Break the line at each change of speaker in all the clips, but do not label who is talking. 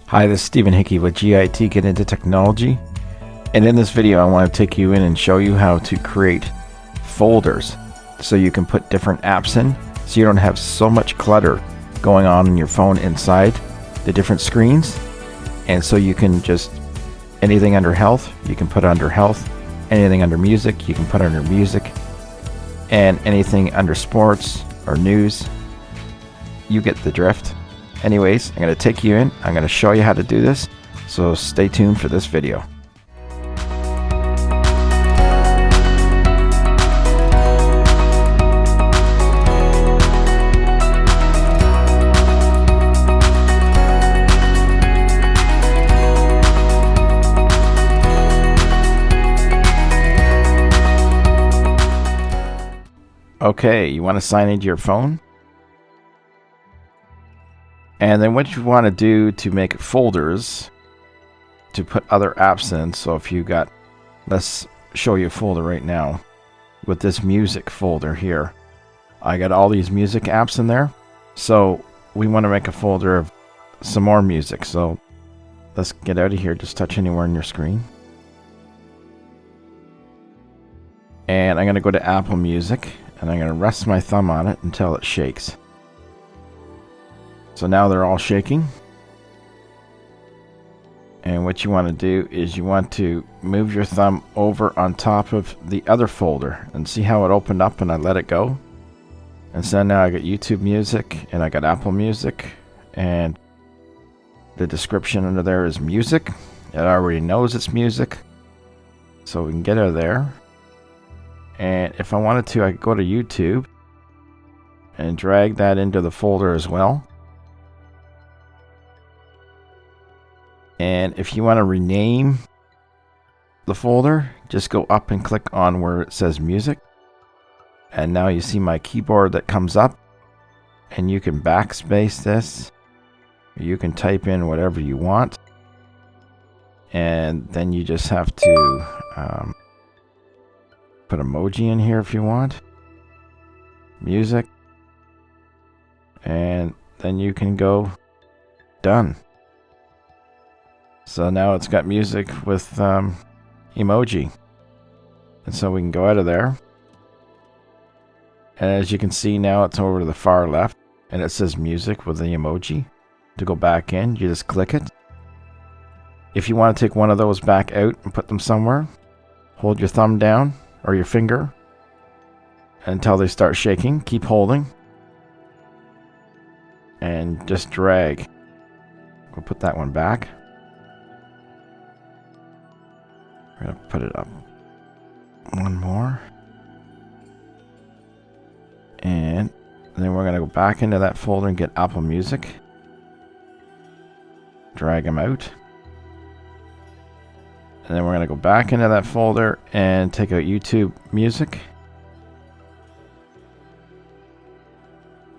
Hi, this is Stephen Hickey with GIT Get Into Technology, and in this video I want to take you in and show you how to create folders so you can put different apps in, so you don't have so much clutter going on in your phone inside the different screens. And so you can just, anything under health you can put under health, anything under music you can put under music, and anything under sports or news. You get the drift. Anyways, I'm going to take you in. I'm going to show you how to do this, so stay tuned for this video. Okay, you want to sign into your phone. And then what you want to do to make folders to put other apps in. So if you got, let's show you a folder right now with this music folder here. I got all these music apps in there. So we want to make a folder of some more music. So let's get out of here. Just touch anywhere on your screen. And I'm going to go to Apple Music and I'm going to rest my thumb on it until it shakes. So now they're all shaking. And what you want to do is you want to move your thumb over on top of the other folder and see how it opened up and I let it go. And so now I got YouTube Music and I got Apple Music, and the description under there is music. It already knows it's music. So we can get out of there. And if I wanted to, I could go to YouTube and drag that into the folder as well. And if you want to rename the folder, just go up and click on where it says music. And now you see my keyboard that comes up. And you can backspace this. You can type in whatever you want. And then you just have to put emoji in here if you want. Music. And then you can go done. So now it's got music with emoji. And so we can go out of there. And as you can see now, it's over to the far left. And it says music with the emoji. To go back in, you just click it. If you want to take one of those back out and put them somewhere, hold your thumb down or your finger until they start shaking. Keep holding. And just drag. We'll put that one back. We're going to put it up one more. And then we're going to go back into that folder and get Apple Music. Drag them out. And then we're going to go back into that folder and take out YouTube Music.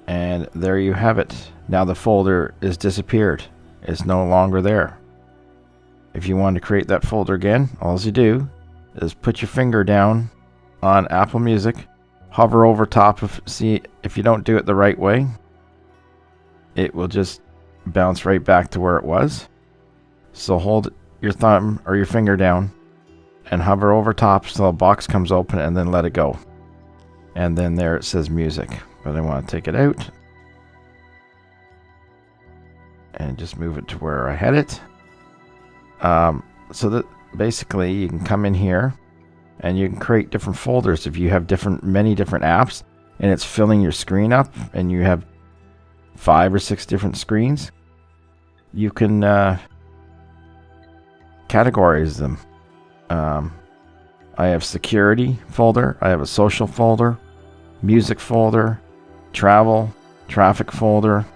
And there you have it. Now the folder is disappeared. It's no longer there. If you want to create that folder again, all you do is put your finger down on Apple Music, hover over top of, see if you don't do it the right way, it will just bounce right back to where it was. So hold your thumb or your finger down and hover over top so a box comes open and then let it go. And then there it says music. But I want to take it out and just move it to where I had it. So that basically you can come in here and you can create different folders. If you have many different apps and it's filling your screen up and you have 5 or 6 different screens, you can categorize them. I have security folder, I have a social folder, music folder, travel, traffic folder.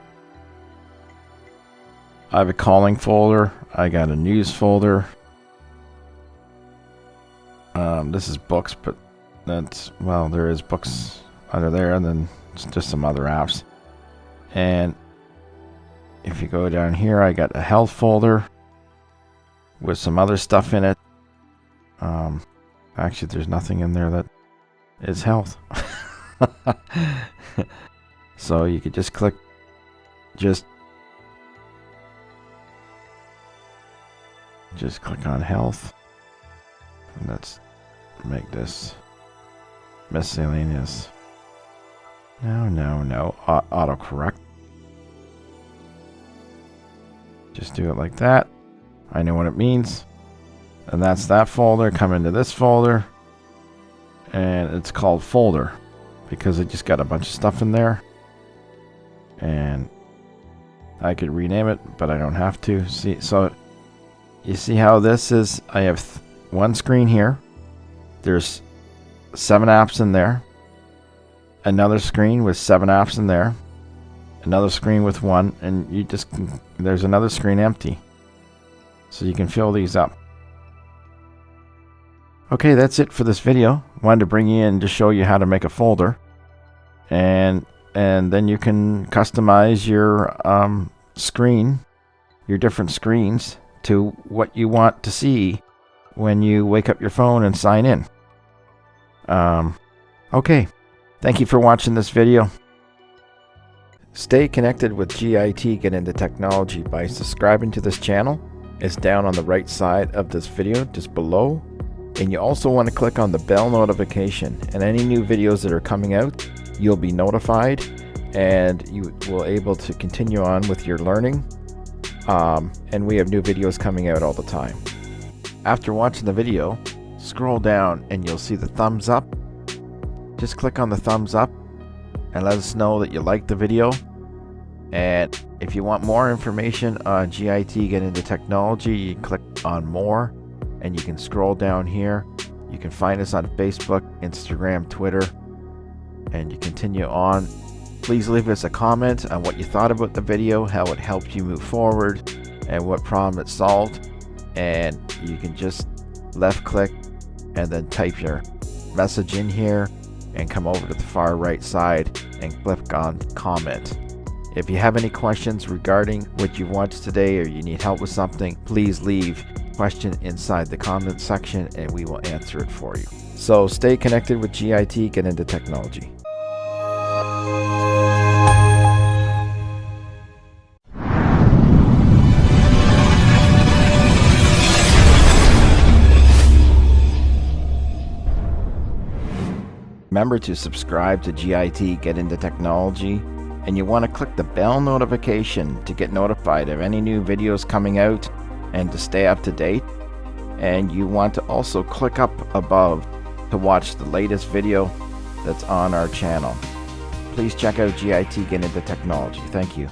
I have a calling folder. I got a news folder. This is books, but that's, well, there is books under there, and then just some other apps. And if you go down here, I got a health folder with some other stuff in it. Actually, there's nothing in there that is health. So you could just click just just click on health. And let's make this miscellaneous. No. Autocorrect. Just do it like that. I know what it means. And that's that folder. Come into this folder. And it's called folder because it just got a bunch of stuff in there. And I could rename it, but I don't have to. See, so you see how this is? I have one screen here. There's 7 apps in there. Another screen with 7 apps in there. Another screen with 1, and you just there's another screen empty. So you can fill these up. Okay, that's it for this video. Wanted to bring you in to show you how to make a folder, and then you can customize your screen, your different screens, to what you want to see when you wake up your phone and sign in. Okay, thank you for watching this video. Stay connected with GIT Get Into Technology by subscribing to this channel. It's down on the right side of this video, just below. And you also want to click on the bell notification, and any new videos that are coming out, you'll be notified, and you will able to continue on with your learning. And we have new videos coming out all the time. After watching the video, scroll down and you'll see the thumbs up. Just click on the thumbs up and let us know that you liked the video. And if you want more information on GIT Get Into Technology, you click on more, and you can scroll down here. You can find us on Facebook, Instagram, Twitter, and you continue on. Please leave us a comment on what you thought about the video, how it helped you move forward, and what problem it solved. And you can just left click and then type your message in here and come over to the far right side and click on comment. If you have any questions regarding what you watched today, or you need help with something, please leave a question inside the comment section and we will answer it for you. So stay connected with GIT Get Into Technology. Remember to subscribe to GIT Get Into Technology, and you want to click the bell notification to get notified of any new videos coming out and to stay up to date. And you want to also click up above to watch the latest video that's on our channel. Please check out GIT Get Into Technology. Thank you.